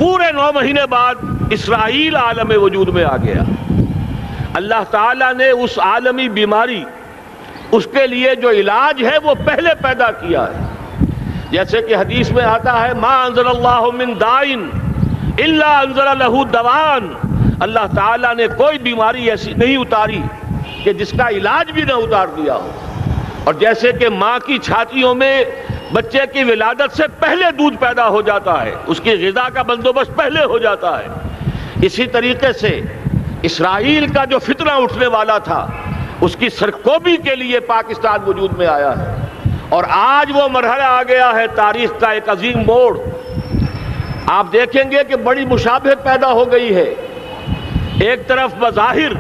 پورے 9 مہینے بعد اسرائیل عالم وجود میں آ گیا۔ اللہ تعالیٰ نے اس عالمی بیماری، اس کے لیے جو علاج ہے وہ پہلے پیدا کیا ہے۔ جیسے کہ حدیث میں آتا ہے ما انزل اللہ من دائن الا انزل لہ دوان، اللہ تعالیٰ نے کوئی بیماری ایسی نہیں اتاری کہ جس کا علاج بھی نہ اتار دیا ہو۔ اور جیسے کہ ماں کی چھاتیوں میں بچے کی ولادت سے پہلے دودھ پیدا ہو جاتا ہے، اس کی غذا کا بندوبست پہلے ہو جاتا ہے، اسی طریقے سے اسرائیل کا جو فتنہ اٹھنے والا تھا اس کی سرکوبی کے لیے پاکستان وجود میں آیا ہے۔ اور آج وہ مرحلہ آ گیا ہے تاریخ کا ایک عظیم موڑ۔ آپ دیکھیں گے کہ بڑی مشابہت پیدا ہو گئی ہے۔ ایک طرف بظاہر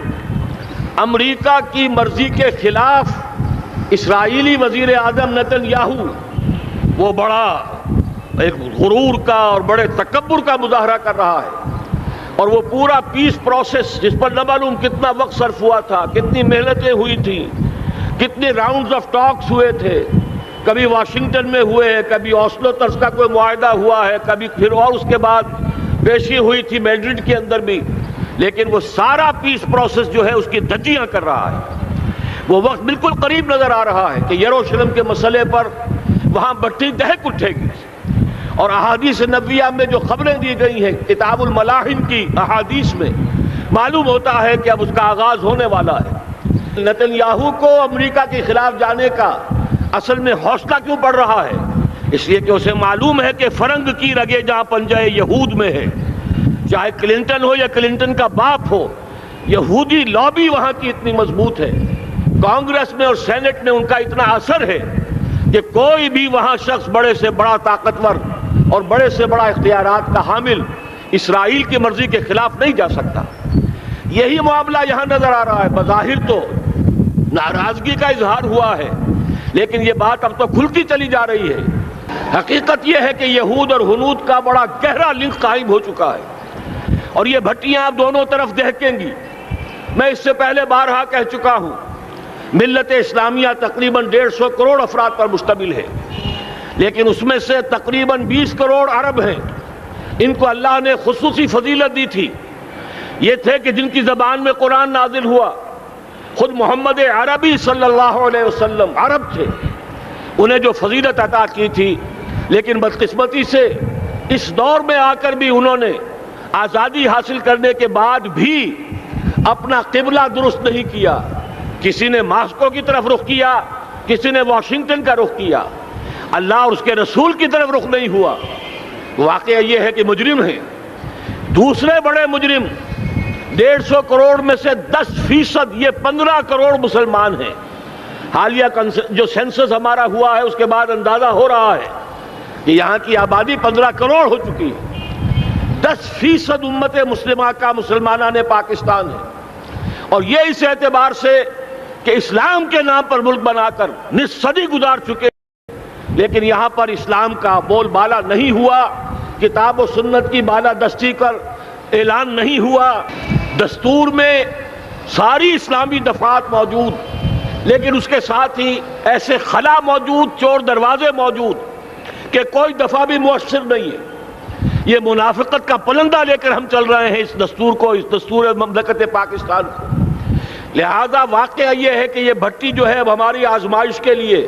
امریکہ کی مرضی کے خلاف اسرائیلی وزیر اعظم نتن یاہو وہ بڑا ایک غرور کا اور بڑے تکبر کا مظاہرہ کر رہا ہے، اور وہ پورا پیس پروسیس جس پر نہ معلوم کتنا وقت صرف ہوا تھا، کتنی محنتیں ہوئی تھیں، کتنے راؤنڈز آف ٹاکس ہوئے تھے، کبھی واشنگٹن میں ہوئے ہیں، کبھی اوسلو طرز کا کوئی معاہدہ ہوا ہے، کبھی پھر اور اس کے بعد پیشی ہوئی تھی میڈرڈ کے اندر بھی، لیکن وہ سارا پیس پروسیس جو ہے اس کی دھجیاں کر رہا ہے۔ وہ وقت بالکل قریب نظر آ رہا ہے کہ یروشلم کے مسئلے پر وہاں بھٹی دہک اٹھے گی، اور احادیث نبویہ میں جو خبریں دی گئی ہیں کتاب الملاحم کی احادیث میں معلوم ہوتا ہے کہ اب اس کا آغاز ہونے والا ہے۔ نتن یاہو کو امریکہ کے خلاف جانے کا اصل میں حوصلہ کیوں بڑھ رہا ہے؟ اس لیے کہ اسے معلوم ہے کہ فرنگ کی رگیں جہاں پنجہ یہود میں ہے، چاہے کلنٹن ہو یا کلنٹن کا باپ ہو، یہودی لابی وہاں کی اتنی مضبوط ہے، کانگریس میں اور سینٹ میں ان کا اتنا اثر ہے کہ کوئی بھی وہاں شخص بڑے سے بڑا طاقتور اور بڑے سے بڑا اختیارات کا حامل اسرائیل کی مرضی کے خلاف نہیں جا سکتا۔ یہی معاملہ یہاں نظر آ رہا ہے۔ بظاہر تو ناراضگی کا اظہار ہوا ہے، لیکن یہ بات اب تو کھلتی چلی جا رہی ہے۔ حقیقت یہ ہے کہ یہود اور ہنود کا بڑا گہرا لنک قائم ہو چکا ہے، اور یہ بھٹیاں اب دونوں طرف دہکیں گی۔ میں اس سے پہلے بارہا کہہ چکا ہوں، ملت اسلامیہ تقریباً 150 کروڑ افراد پر مشتمل ہے، لیکن اس میں سے تقریباً 20 کروڑ عرب ہیں۔ ان کو اللہ نے خصوصی فضیلت دی تھی، یہ تھے کہ جن کی زبان میں قرآن نازل ہوا، خود محمد عربی صلی اللہ علیہ وسلم عرب تھے، انہیں جو فضیلت عطا کی تھی، لیکن بدقسمتی سے اس دور میں آ کر بھی انہوں نے آزادی حاصل کرنے کے بعد بھی اپنا قبلہ درست نہیں کیا۔ کسی نے ماسکو کی طرف رخ کیا، کسی نے واشنگٹن کا رخ کیا، اللہ اور اس کے رسول کی طرف رخ نہیں ہوا۔ واقعہ یہ ہے کہ مجرم ہیں۔ دوسرے بڑے مجرم 150 کروڑ میں سے 10%، یہ 15 کروڑ مسلمان ہیں۔ حالیہ جو سینسس ہمارا ہوا ہے اس کے بعد اندازہ ہو رہا ہے کہ یہاں کی آبادی 15 کروڑ ہو چکی ہے۔ 10% امت مسلمہ کا مسلمانان پاکستان ہے، اور یہ اس اعتبار سے کہ اسلام کے نام پر ملک بنا کر نصف صدی گزار چکے، لیکن یہاں پر اسلام کا بول بالا نہیں ہوا، کتاب و سنت کی بالادستی کر اعلان نہیں ہوا۔ دستور میں ساری اسلامی دفعات موجود، لیکن اس کے ساتھ ہی ایسے خلا موجود، چور دروازے موجود کہ کوئی دفعہ بھی مؤثر نہیں ہے۔ یہ منافقت کا پلندہ لے کر ہم چل رہے ہیں اس دستور کو، اس دستور مملکت پاکستان کو۔ لہذا واقعہ یہ ہے کہ یہ بھٹی جو ہے اب ہماری آزمائش کے لیے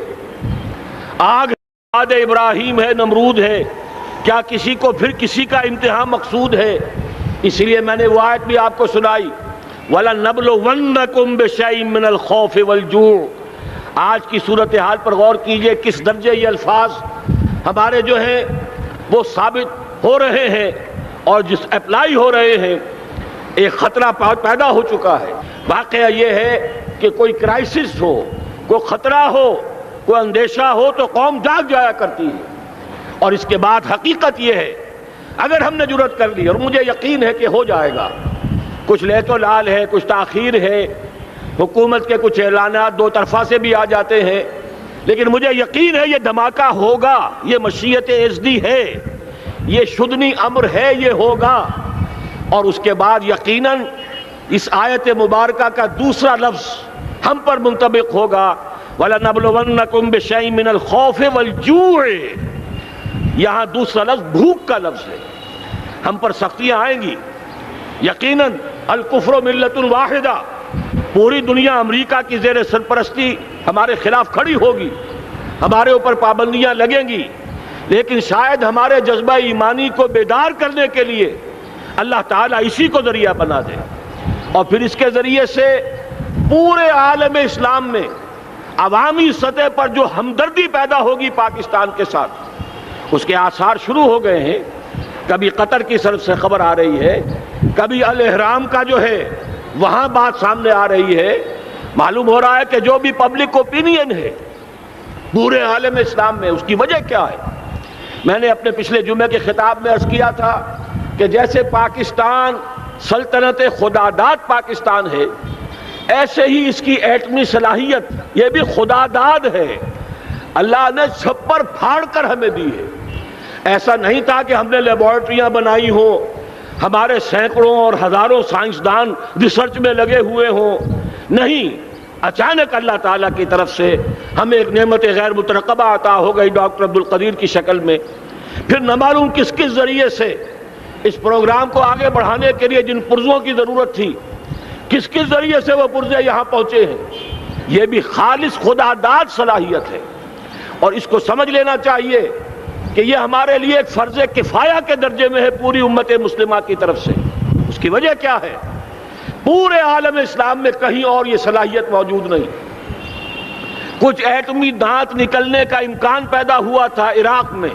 آگ بعد ابراہیم ہے، نمرود ہے، کیا کسی کو پھر کسی کا امتحان مقصود ہے؟ اس لیے میں نے وہ آیت بھی آپ کو سنائی، وَلَنَبْلُوَنَّكُمْ بِشَيْءٍ مِّنَ الْخَوْفِ وَالْجُوعِ۔ آج کی صورتحال پر غور کیجئے، کس درجے یہ الفاظ ہمارے جو ہیں وہ ثابت ہو رہے ہیں اور جس اپلائی ہو رہے ہیں۔ ایک خطرہ پیدا ہو چکا ہے۔ واقعہ یہ ہے کہ کوئی کرائسس ہو، کوئی خطرہ ہو، کوئی اندیشہ ہو تو قوم جاگ جایا کرتی ہے، اور اس کے بعد حقیقت یہ ہے اگر ہم نے جرأت کر لی، اور مجھے یقین ہے کہ ہو جائے گا، کچھ لیت و لال ہے، کچھ تاخیر ہے، حکومت کے کچھ اعلانات دو طرفہ سے بھی آ جاتے ہیں، لیکن مجھے یقین ہے یہ دھماکہ ہوگا، یہ مشیت اذنی ہے، یہ شدنی امر ہے، یہ ہوگا۔ اور اس کے بعد یقیناً اس آیت مبارکہ کا دوسرا لفظ ہم پر منطبق ہوگا، وَلَنَبْلُوَنَّكُمْ بِشَيْءٍ مِّنَ الْخَوْفِ وَالْجُوعِ۔ یہاں دوسرا لفظ بھوک کا لفظ ہے۔ ہم پر سختیاں آئیں گی. یقیناً الکفر ملت واحدہ، پوری دنیا امریکہ کی زیر سرپرستی ہمارے خلاف کھڑی ہوگی، ہمارے اوپر پابندیاں لگیں گی، لیکن شاید ہمارے جذبہ ایمانی کو بیدار کرنے کے لیے اللہ تعالیٰ اسی کو ذریعہ بنا دے، اور پھر اس کے ذریعے سے پورے عالم اسلام میں عوامی سطح پر جو ہمدردی پیدا ہوگی پاکستان کے ساتھ، اس کے آثار شروع ہو گئے ہیں. کبھی قطر کی طرف سے خبر آ رہی ہے، کبھی الاحرام کا جو ہے وہاں بات سامنے آ رہی ہے. معلوم ہو رہا ہے کہ جو بھی پبلک اوپینین ہے پورے عالم اسلام میں، اس کی وجہ کیا ہے؟ میں نے اپنے پچھلے جمعے کے خطاب میں عرض کیا تھا کہ جیسے پاکستان سلطنت خداداد پاکستان ہے، ایسے ہی اس کی ایٹمی صلاحیت یہ بھی خداداد ہے. اللہ نے چھپر پھاڑ کر ہمیں دی ہے. ایسا نہیں تھا کہ ہم نے لیبارٹریاں بنائی ہوں، ہمارے سینکڑوں اور ہزاروں سائنسدان ریسرچ میں لگے ہوئے ہوں. نہیں، اچانک اللہ تعالیٰ کی طرف سے ہمیں ایک نعمت غیر مترقبہ عطا ہو گئی ڈاکٹر عبدالقدیر کی شکل میں. پھر نہ معلوم کس کس ذریعے سے اس پروگرام کو آگے بڑھانے کے لیے جن پرزوں کی ضرورت تھی، کس کس ذریعے سے وہ پرزے یہاں پہنچے ہیں. یہ بھی خالص خداداد صلاحیت ہے، اور اس کو سمجھ لینا چاہیے کہ یہ ہمارے لیے ایک فرض کفایہ کے درجے میں ہے پوری امت مسلمہ کی طرف سے. اس کی وجہ کیا ہے؟ پورے عالم اسلام میں کہیں اور یہ صلاحیت موجود نہیں. کچھ ایٹمی دانت نکلنے کا امکان پیدا ہوا تھا عراق میں.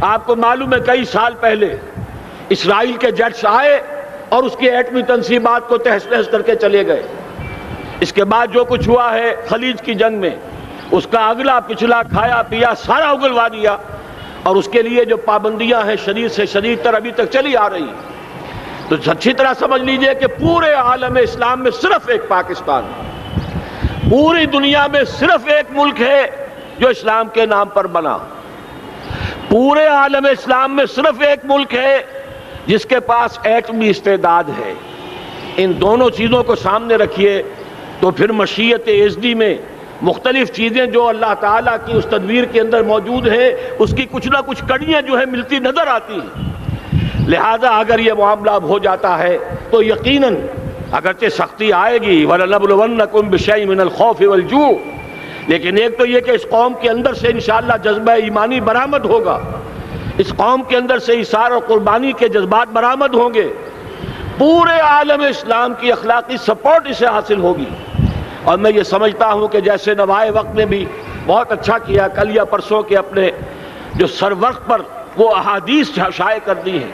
آپ کو معلوم ہے کئی سال پہلے اسرائیل کے جیٹس آئے اور اس کی ایٹمی تنصیبات کو تہس نہس کر کے چلے گئے. اس کے بعد جو کچھ ہوا ہے خلیج کی جنگ میں، اس کا اگلا پچھلا کھایا پیا سارا اگلوا دیا، اور اس کے لیے جو پابندیاں ہیں شدید سے شدید تر ابھی تک چلی آ رہی ہیں. تو اچھی طرح سمجھ لیجئے کہ پورے عالم اسلام میں صرف ایک پاکستان ہے. پوری دنیا میں صرف ایک ملک ہے جو اسلام کے نام پر بنا. پورے عالم اسلام میں صرف ایک ملک ہے جس کے پاس ایٹمی استعداد ہے. ان دونوں چیزوں کو سامنے رکھیے تو پھر مشیت ازدی میں مختلف چیزیں جو اللہ تعالیٰ کی اس تدبیر کے اندر موجود ہیں، اس کی کچھ نہ کچھ کڑیاں جو ہے ملتی نظر آتی ہیں. لہذا اگر یہ معاملہ ہو جاتا ہے تو یقیناً اگرچہ سختی آئے گی، وَلَنَبْلُوَنَّكُمْ بِشَيْءٍ مِّنَ الْخَوْفِ وَالْجُوعِ، لیکن ایک تو یہ کہ اس قوم کے اندر سے انشاءاللہ جذبہ ایمانی برآمد ہوگا، اس قوم کے اندر سے ایثار اور قربانی کے جذبات برآمد ہوں گے، پورے عالم اسلام کی اخلاقی سپورٹ اسے حاصل ہوگی. اور میں یہ سمجھتا ہوں کہ جیسے نوائے وقت نے بھی بہت اچھا کیا، کل یا پرسوں کے اپنے جو سر وقت پر وہ احادیث شائع کر دی ہیں،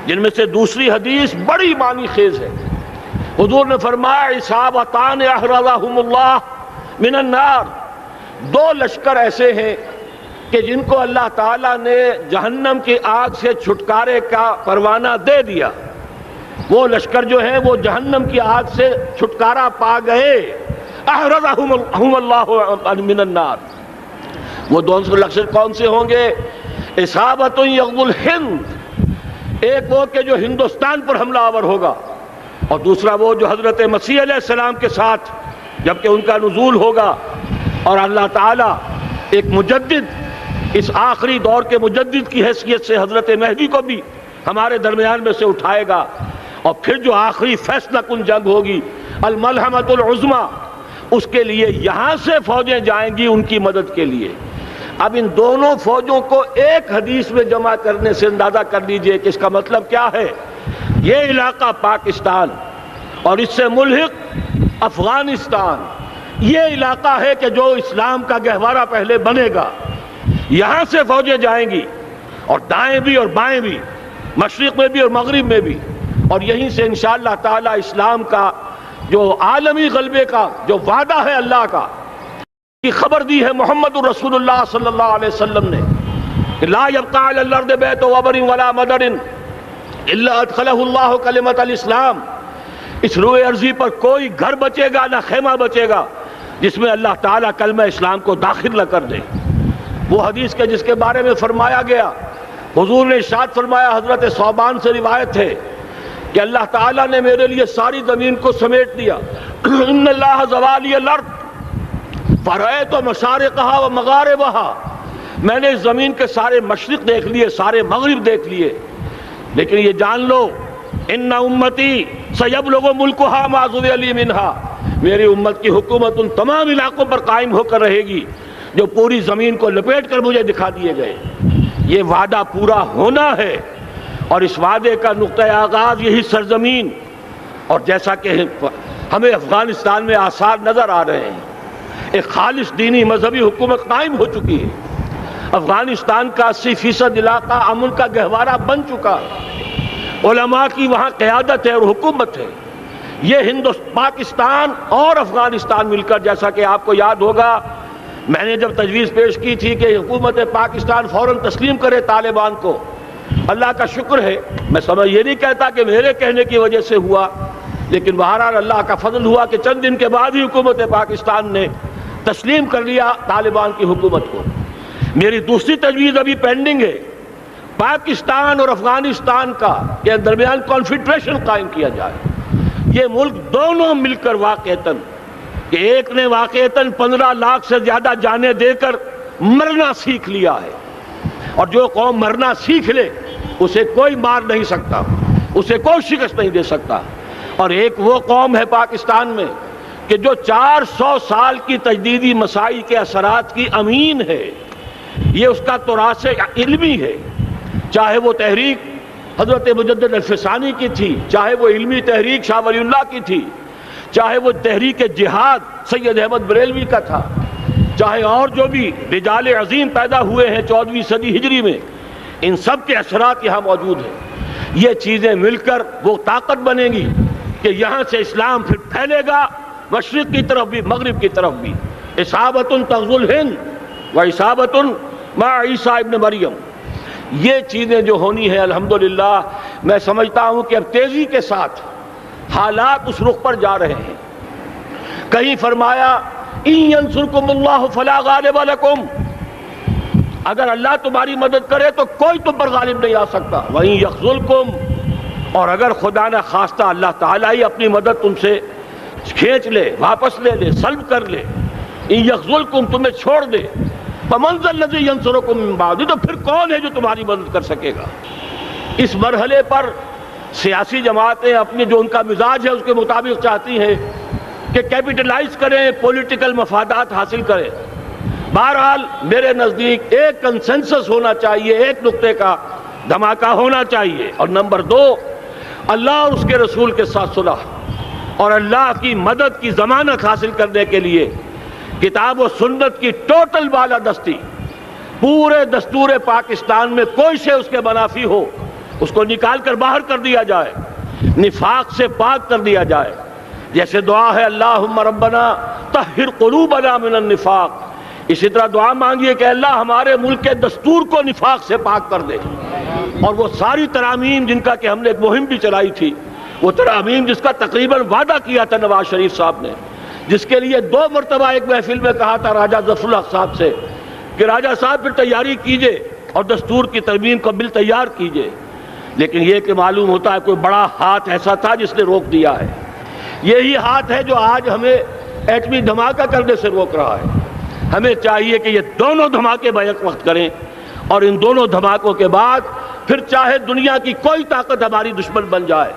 جن میں سے دوسری حدیث بڑی معنی خیز ہے. حضور نے فرمایا اصابتان احرزہم اللہ من النار، دو لشکر ایسے ہیں کہ جن کو اللہ تعالیٰ نے جہنم کی آگ سے چھٹکارے کا پروانہ دے دیا. وہ لشکر جو ہیں وہ جہنم کی آگ سے چھٹکارا پا گئے. احرزہم اللہ من النار. وہ دونوں لشکر کون سے ہوں گے؟ اصابت یغزو الہند، ایک وہ کہ جو ہندوستان پر حملہ آور ہوگا، اور دوسرا وہ جو حضرت مسیح علیہ السلام کے ساتھ جبکہ ان کا نزول ہوگا، اور اللہ تعالیٰ ایک مجدد، اس آخری دور کے مجدد کی حیثیت سے حضرت مہدی کو بھی ہمارے درمیان میں سے اٹھائے گا. اور پھر جو آخری فیصلہ کن جنگ ہوگی الملحمۃ العظمیٰ، اس کے لیے یہاں سے فوجیں جائیں گی ان کی مدد کے لیے. اب ان دونوں فوجوں کو ایک حدیث میں جمع کرنے سے اندازہ کر لیجئے کہ اس کا مطلب کیا ہے. یہ علاقہ پاکستان اور اس سے ملحق افغانستان، یہ علاقہ ہے کہ جو اسلام کا گہوارہ پہلے بنے گا. یہاں سے فوجیں جائیں گی، اور دائیں بھی اور بائیں بھی، مشرق میں بھی اور مغرب میں بھی، اور یہیں سے انشاءاللہ تعالی اسلام کا جو عالمی غلبے کا جو وعدہ ہے اللہ کا، کی خبر دی ہے محمد رسول اللہ صلی اللہ علیہ وسلم نے کہ لا یبقى علی الارض بیت وبر ولا مدر الا ادخلہ اللہ کلمۃ الاسلام. اس روئے ارضی پر کوئی گھر بچے گا نہ خیمہ بچے گا جس میں اللہ تعالیٰ کلمہ اسلام کو داخل نہ کر دے. وہ حدیث کے جس کے بارے میں فرمایا گیا، حضور نے ارشاد فرمایا، حضرت ثوبان سے روایت ہے کہ اللہ تعالیٰ نے میرے لیے ساری زمین کو سمیٹ دیا. ان اللہ زوالی الارض فرأیت مشارقها و مغاربها، میں نے اس زمین کے سارے مشرق دیکھ لیے، سارے مغرب دیکھ لیے. لیکن یہ جان لو ان امتی سیبلغ ملکھا ما ذُرِّیَ لِی منہا، میری امت کی حکومت ان تمام علاقوں پر قائم ہو کر رہے گی جو پوری زمین کو لپیٹ کر مجھے دکھا دیے گئے۔ یہ وعدہ پورا ہونا ہے، اور اس وعدے کا نقطۂ آغاز یہی سرزمین، اور جیسا کہ ہمیں افغانستان میں آثار نظر آ رہے ہیں، ایک خالص دینی مذہبی حکومت قائم ہو چکی ہے۔ افغانستان کا 80% علاقہ امن کا گہوارہ بن چکا ہے، علماء کی وہاں قیادت ہے اور حکومت ہے۔ یہ پاکستان اور افغانستان مل کر، جیسا کہ آپ کو یاد ہوگا میں نے جب تجویز پیش کی تھی کہ حکومت پاکستان فوراً تسلیم کرے طالبان کو، اللہ کا شکر ہے، میں یہ نہیں کہتا کہ میرے کہنے کی وجہ سے ہوا، لیکن بہرحال اللہ کا فضل ہوا کہ چند دن کے بعد ہی حکومت پاکستان نے تسلیم کر لیا طالبان کی حکومت کو۔ میری دوسری تجویز ابھی پینڈنگ ہے، پاکستان اور افغانستان کے درمیان کانفیڈریشن قائم کیا جائے۔ یہ ملک دونوں مل کر واقعتاً، کہ ایک نے واقعتاً 15 لاکھ سے زیادہ جانیں دے کر مرنا سیکھ لیا ہے، اور جو قوم مرنا سیکھ لے اسے کوئی مار نہیں سکتا، اسے کوئی شکست نہیں دے سکتا۔ اور ایک وہ قوم ہے پاکستان میں کہ جو 400 سال کی تجدیدی مسائی کے اثرات کی امین ہے، یہ اس کا تراث علمی ہے، چاہے وہ تحریک حضرت مجدد الفسانی کی تھی، چاہے وہ علمی تحریک شاہ ولی اللہ کی تھی، چاہے وہ تحریک جہاد سید احمد بریلوی کا تھا، چاہے اور جو بھی رجال عظیم پیدا ہوئے ہیں 14ویں صدی ہجری میں، ان سب کے اثرات یہاں موجود ہیں۔ یہ چیزیں مل کر وہ طاقت بنے گی کہ یہاں سے اسلام پھر پھیلے گا، مشرق کی طرف بھی مغرب کی طرف بھی۔ اصابۃ تغزو الہند و اصابۃ مع عیسیٰ ابن مریم، یہ چیزیں جو ہونی ہیں الحمدللہ میں سمجھتا ہوں کہ اب تیزی کے ساتھ حالات اس رخ پر جا رہے ہیں۔ کہیں فرمایا ان ینصرکم اللہ فلا غالب لکم، اگر اللہ تمہاری مدد کرے تو کوئی تم پر غالب نہیں آ سکتا، وَإِن یخذلکم، اور اگر خدا نہ خواستہ اللہ تعالیٰ ہی اپنی مدد تم سے کھینچ لے، واپس لے لے، سلب کر لے، ان یخذلکم، تمہیں چھوڑ دے، فَمَنْ ذَا الَّذِي يَنصُرُكُم مِّن بَعْدِهِ، تو پھر کون ہے جو تمہاری مدد کر سکے گا؟ اس مرحلے پر سیاسی جماعتیں اپنی جو ان کا مزاج ہے اس کے مطابق چاہتی ہیں کہ کیپٹلائز کریں، پولیٹیکل مفادات حاصل کریں۔ بہرحال میرے نزدیک ایک کنسنسس ہونا چاہیے، ایک نقطے کا دھماکہ ہونا چاہیے، اور نمبر 2 اللہ اور اس کے رسول کے ساتھ صلح اور اللہ کی مدد کی ضمانت حاصل کرنے کے لیے کتاب و سنت کی ٹوٹل بالادستی، پورے دستور پاکستان میں کوئی شے اس کے منافی ہو اس کو نکال کر باہر کر دیا جائے، نفاق سے پاک کر دیا جائے۔ جیسے دعا ہے اللہم ربنا طہر قلوبنا من النفاق، اسی طرح دعا مانگیے کہ اللہ ہمارے ملک کے دستور کو نفاق سے پاک کر دے۔ اور وہ ساری ترامیم جن کا کہ ہم نے ایک مہم بھی چلائی تھی، وہ ترامیم جس کا تقریباً وعدہ کیا تھا نواز شریف صاحب نے، جس کے لیے 2 مرتبہ ایک محفل میں کہا تھا راجہ ظفر الحق صاحب سے کہ راجہ صاحب پھر تیاری کیجئے اور دستور کی ترمیم کا بل تیار کیجئے، لیکن یہ کہ معلوم ہوتا ہے کوئی بڑا ہاتھ ایسا تھا جس نے روک دیا ہے۔ یہی ہاتھ ہے جو آج ہمیں ایٹمی دھماکہ کرنے سے روک رہا ہے۔ ہمیں چاہیے کہ یہ دونوں دھماکے بیک وقت کریں، اور ان دونوں دھماکوں کے بعد پھر چاہے دنیا کی کوئی طاقت ہماری دشمن بن جائے،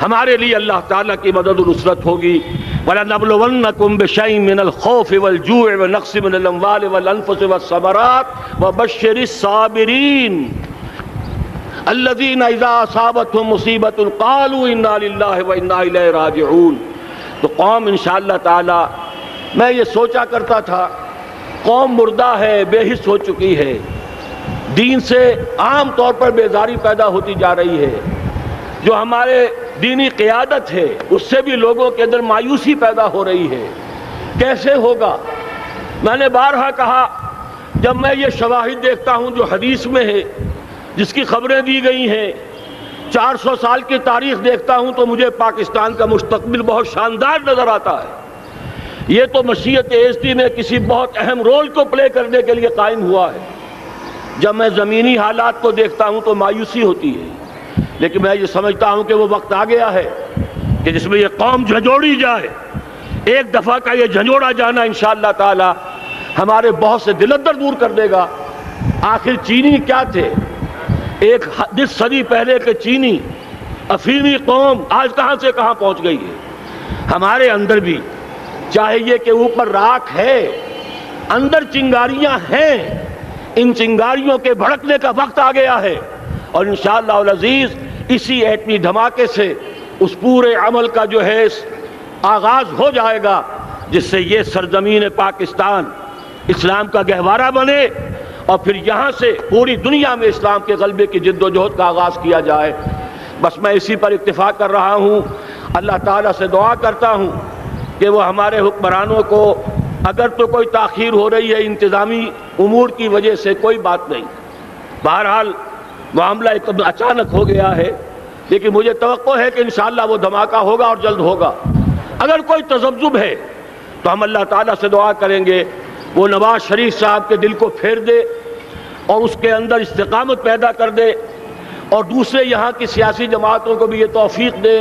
ہمارے لیے اللہ تعالیٰ کی مدد و نصرت ہوگی۔ وَلَنَبْلُوَنَّكُمْ بِشَيْءٍ مِّنَ الْخَوْفِ وَالْجُوعِ وَنَقْصٍ مِّنَ الْأَمْوَالِ وَالْأَنفُسِ وَالثَّمَرَاتِ وَبَشِّرِ الصَّابِرِينَ الَّذِينَ إِذَا أَصَابَتْهُم مُّصِيبَةٌ قَالُوا إِنَّا لِلَّهِ وَإِنَّا إِلَيْهِ رَاجِعُونَ۔ تو قوم انشاءاللہ تعالی، میں یہ سوچا کرتا تھا قوم مردہ ہے، بے حس ہو چکی ہے، دین سے عام طور پر بیزاری پیدا ہوتی جا رہی ہے، جو ہمارے دینی قیادت ہے اس سے بھی لوگوں کے اندر مایوسی پیدا ہو رہی ہے۔ کیسے ہوگا؟ میں نے بارہا کہا، جب میں یہ شواہد دیکھتا ہوں جو حدیث میں ہے، جس کی خبریں دی گئی ہیں، 400 سال کی تاریخ دیکھتا ہوں تو مجھے پاکستان کا مستقبل بہت شاندار نظر آتا ہے۔ یہ تو مشیت ایزدی میں کسی بہت اہم رول کو پلے کرنے کے لیے قائم ہوا ہے۔ جب میں زمینی حالات کو دیکھتا ہوں تو مایوسی ہوتی ہے، لیکن میں یہ سمجھتا ہوں کہ وہ وقت آ گیا ہے کہ جس میں یہ قوم جھنجھوڑی جائے۔ ایک دفعہ کا یہ جھنجھوڑا جانا انشاءاللہ تعالی ہمارے بہت سے دل اندر دور کر دے گا۔ آخر چینی کیا تھے؟ ایک 10 صدی پہلے کے چینی افیمی قوم آج کہاں سے کہاں پہنچ گئی ہے۔ ہمارے اندر بھی چاہیے کہ اوپر راکھ ہے، اندر چنگاریاں ہیں، ان چنگاریوں کے بھڑکنے کا وقت آ گیا ہے، اور انشاءاللہ العزیز اسی ایٹمی دھماکے سے اس پورے عمل کا جو ہے آغاز ہو جائے گا، جس سے یہ سرزمین پاکستان اسلام کا گہوارہ بنے، اور پھر یہاں سے پوری دنیا میں اسلام کے غلبے کی جد و جہد کا آغاز کیا جائے۔ بس میں اسی پر اکتفا کر رہا ہوں۔ اللہ تعالیٰ سے دعا کرتا ہوں کہ وہ ہمارے حکمرانوں کو، اگر تو کوئی تاخیر ہو رہی ہے انتظامی امور کی وجہ سے، کوئی بات نہیں، بہرحال معاملہ ایک اچانک ہو گیا ہے، لیکن مجھے توقع ہے کہ انشاءاللہ وہ دھماکہ ہوگا اور جلد ہوگا۔ اگر کوئی تذبذب ہے تو ہم اللہ تعالیٰ سے دعا کریں گے وہ نواز شریف صاحب کے دل کو پھیر دے اور اس کے اندر استقامت پیدا کر دے، اور دوسرے یہاں کی سیاسی جماعتوں کو بھی یہ توفیق دے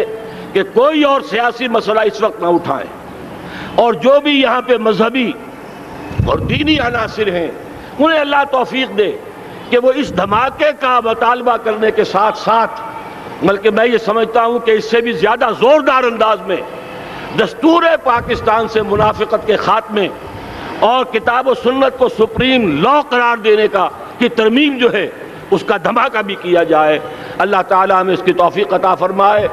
کہ کوئی اور سیاسی مسئلہ اس وقت نہ اٹھائیں، اور جو بھی یہاں پہ مذہبی اور دینی عناصر ہیں انہیں اللہ توفیق دے کہ وہ اس دھماکے کا مطالبہ کرنے کے ساتھ ساتھ، بلکہ میں یہ سمجھتا ہوں کہ اس سے بھی زیادہ زوردار انداز میں دستور پاکستان سے منافقت کے خاتمے اور کتاب و سنت کو سپریم لا قرار دینے کی ترمیم جو ہے اس کا دھماکہ بھی کیا جائے۔ اللہ تعالیٰ ہمیں اس کی توفیق عطا فرمائے۔